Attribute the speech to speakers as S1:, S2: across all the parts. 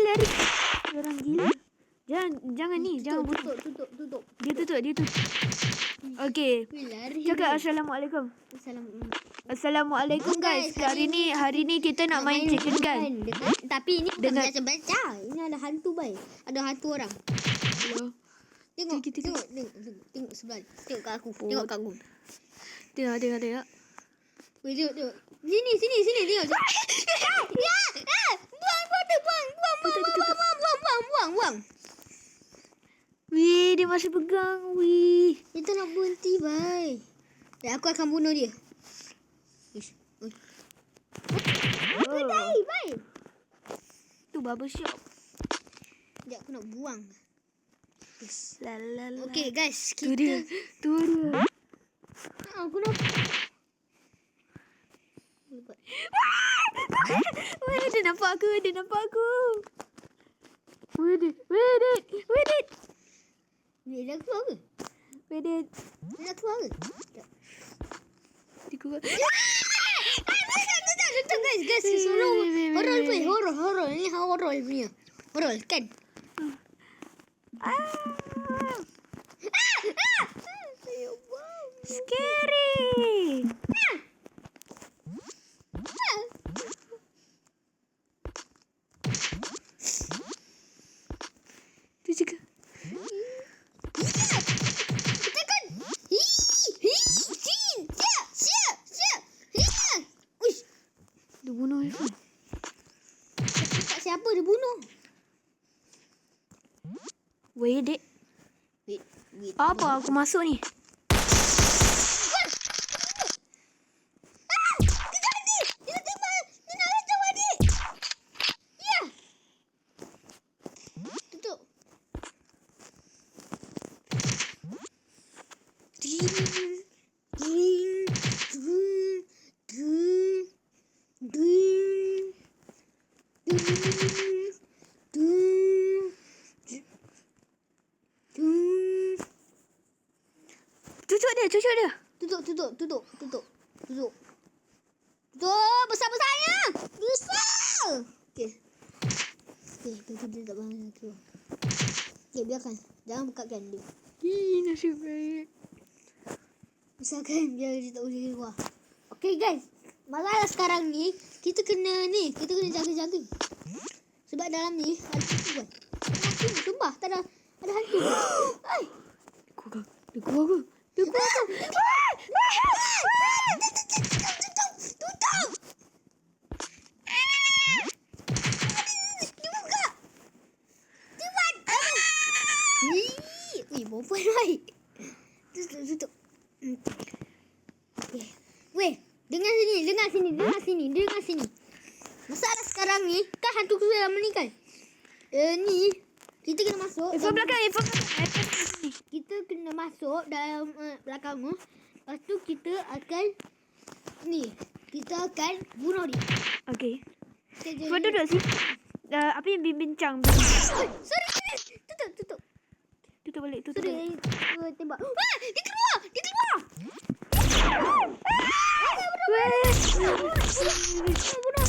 S1: Lari. Orang gila. Jangan ni, jangan bunuh.
S2: Tutup.
S1: Dia tutup. Okey. Cakap Assalamualaikum. Assalamualaikum guys. Hari ni kita nak main chicken gun.
S2: Tapi ini bukan baca. Ini ada hantu baik. Ada hantu orang. Tengok sebelah. Tengok kat aku.
S1: Tengok.
S2: Weh, tengok. Sini tengok. Buang.
S1: Wih, dia masih pegang. Wih.
S2: Kita nak berhenti, bye. Aku akan bunuh dia. Aku dah, bye.
S1: Tu barbershop.
S2: Sekejap aku nak buang.
S1: Yes. Lalala.
S2: Okay guys,
S1: Tu dia.
S2: Aku nak.
S1: Weh, dia nampak aku. Weh, dit.
S2: Dia dah keluar ke? Dia dah keluar ke?
S1: Dia keluar.
S2: Tutup guys. Horror. Ini horror punya. Horror kan?
S1: Scary. Tu juga. Dia bunuh Irfan.
S2: Siapa dia bunuh?
S1: Wait, dek.
S2: Wait.
S1: Apa aku masuk ni? Cucuk dia.
S2: Tutup. Besar-besarnya. Besar. Okey, dia tak boleh keluar. Okey, biarkan. Jangan bekakan dia.
S1: Nasib baik.
S2: Besarkan biar dia tak boleh keluar. Okey guys. Masalah sekarang ni, kita kena jaga-jaga. Sebab dalam ni ada hantu kan. Hantu, sumpah. Tak ada hantu. Ai.
S1: Dia keluar ke?
S2: Tutup. Dia buka. Cepat. Perempuan baik. Tutup. Weh, dengar sini. Masalah sekarang ni, kan hantu dalam ni kan? Ni kita kena masuk.
S1: Info belakang.
S2: Kita kena masuk dalam belakang tu. Lepas tu kita akan bunuh dia.
S1: Okey. Kau duduk sini. Apa yang bincang?
S2: Sorry. Tutup.
S1: Tutup balik.
S2: Sorry, tembak. Dia keluar. Bunuh.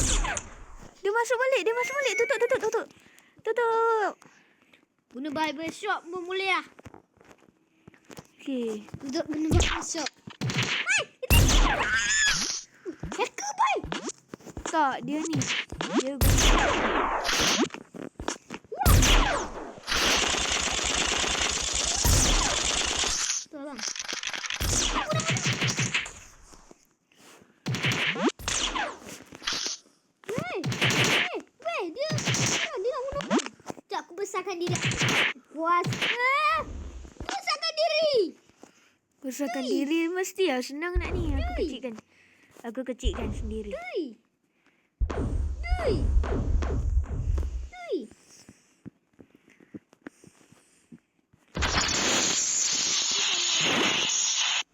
S1: Dia masuk balik. Tutup.
S2: Bunuh barbershop pun boleh lah.
S1: Okey.
S2: Tutup bunuh barbershop. Hacker baik.
S1: Tak, dia ni. Dia
S2: tolong. Dia nak bunuh. Sekejap, aku besarkan diri.
S1: besarkan diri mesti lah. Senang nak ni. Aku kecilkan sendiri.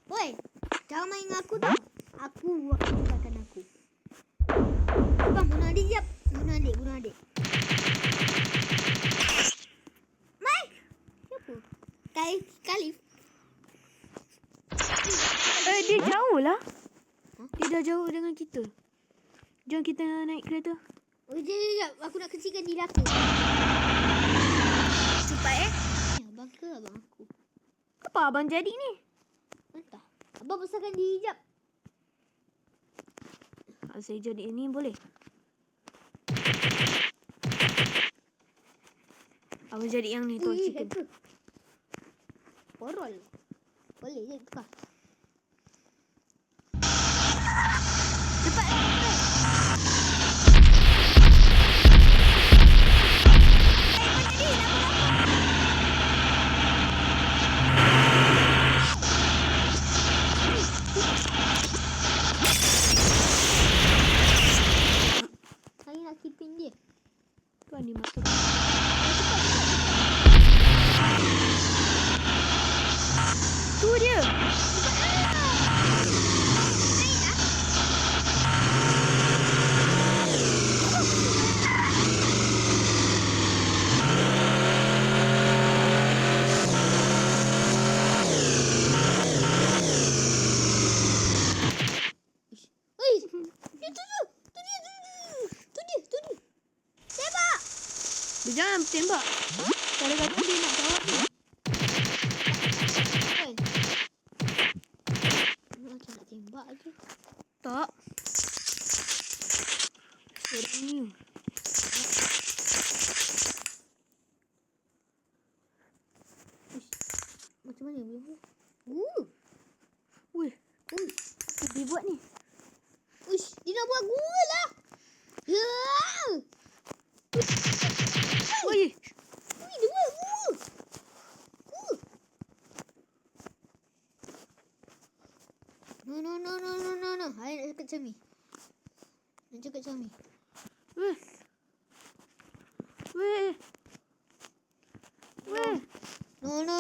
S2: Woi, jangan main dengan aku tau. Aku akan besarkan aku. Bang, bunuh adik jap. Bunuh adik. Mai. Siapa? Kalif.
S1: Dia jauh lah. Dia dah jauh dengan kita. Jom kita naik kereta.
S2: Oh, jap. Aku nak kecilkan diri aku.
S1: Cepat
S2: Ni abang ke abang aku?
S1: Apa abang jadi ni?
S2: Entah. Abang besarkan diri jap.
S1: Saya jadi ini boleh? Abang jadi yang ni tu chicken.
S2: Hacker. Porol. Boleh je tukar.
S1: Cepat.
S2: Saya nak keeping dia.
S1: Tuan dia masuk. Tu dia.
S2: Oi, tu dia. Tembak.
S1: Dia jangan tembak. Kadang-kadang dia nak jawab ni.
S2: Oi. Macam nak tembak je.
S1: Tak. Orang ni.
S2: Macam mana boleh buat?
S1: Weh, apa dia buat ni?
S2: Uish, dia nak buat gua lah. Ya.
S1: Weh,
S2: Ui, dia buat gua. No. Hai nak cakap macam ni.
S1: weh. Weh. Weh.
S2: No.
S1: No.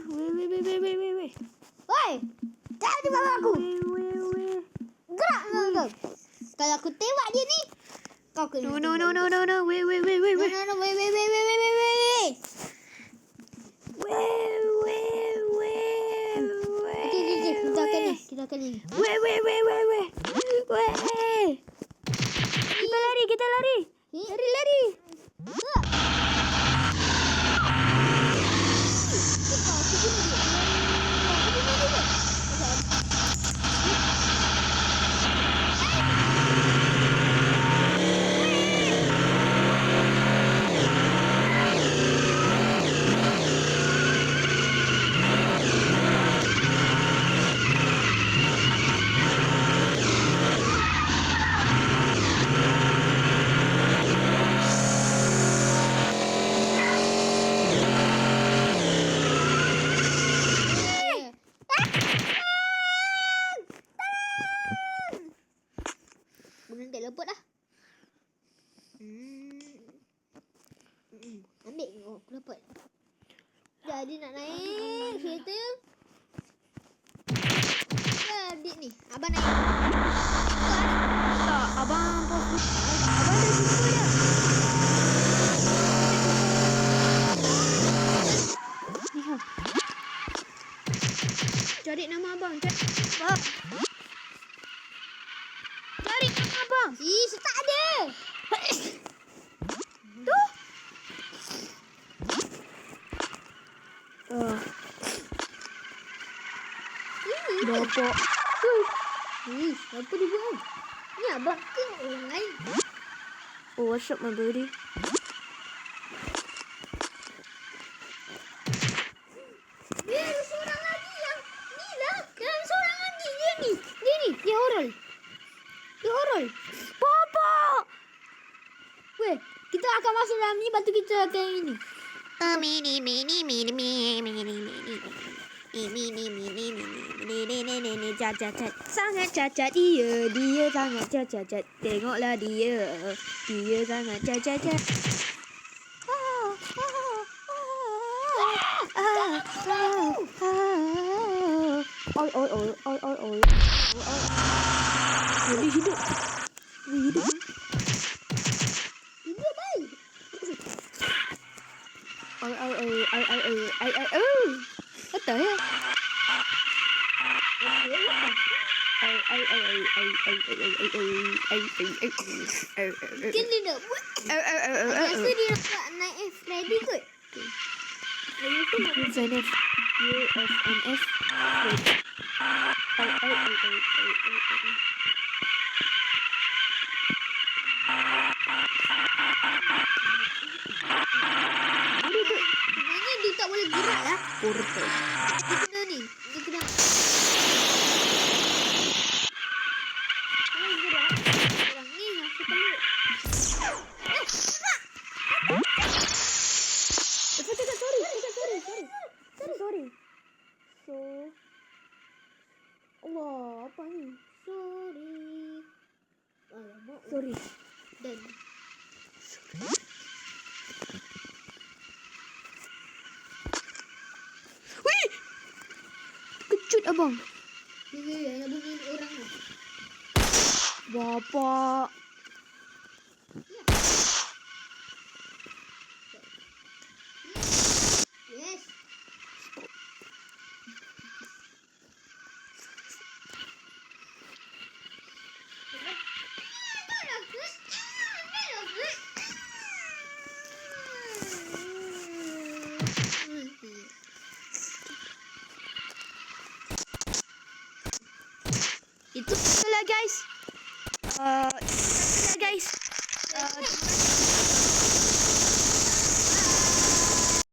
S1: Weh.
S2: Woi, jangan tembak aku.
S1: Weh.
S2: Gerak kau. Kalau aku tembak dia ni, kau kena.
S1: No. Weh.
S2: Wait. Okay, kita akan ni.
S1: Weh. Kita lari. Lari.
S2: Guna tak lepot dah. Ambil aku dapat. Jadi nak naik kereta. Adik ni, abang naik.
S1: Tak, abang pos. Abang dah jumpa dah. Ni ha. Cari nama abang. Cari nama abang.
S2: Ih, tak ada.
S1: Tu. Bapak.
S2: Ih, apa dia buat? Ni abang ke orang lain?
S1: Oh, what's up my buddy?
S2: Dia ada seorang lagi yang ni lah. Yang seorang lagi dia ni. Dia horol.
S1: Bapak.
S2: Weh, kita akan masuk dalam ni, batu kita akan ini.
S1: Sangat cacat dia sangat cacat. Tengoklah dia sangat cacat. Oi. Dia hidup.
S2: Dia baik.
S1: What the hell?
S2: Mungkin dia nak buat. Rasa dia dapat naik Freddy kot.
S1: UFNF.
S2: Sebenarnya dia tak boleh gerak lah.
S1: Portal.
S2: Dia kena ni. Dia kena. Kalau gerak. Orang ni aku perlu.
S1: Sorry. So, Allah, apa ni?
S2: Sorry. Alamak.
S1: Sorry.
S2: Dan.
S1: Wih! Kecut abang.
S2: Ya, nak bunyiin orang tu.
S1: Bapak.
S2: Yes.
S1: Itu lah guys. Terima kasih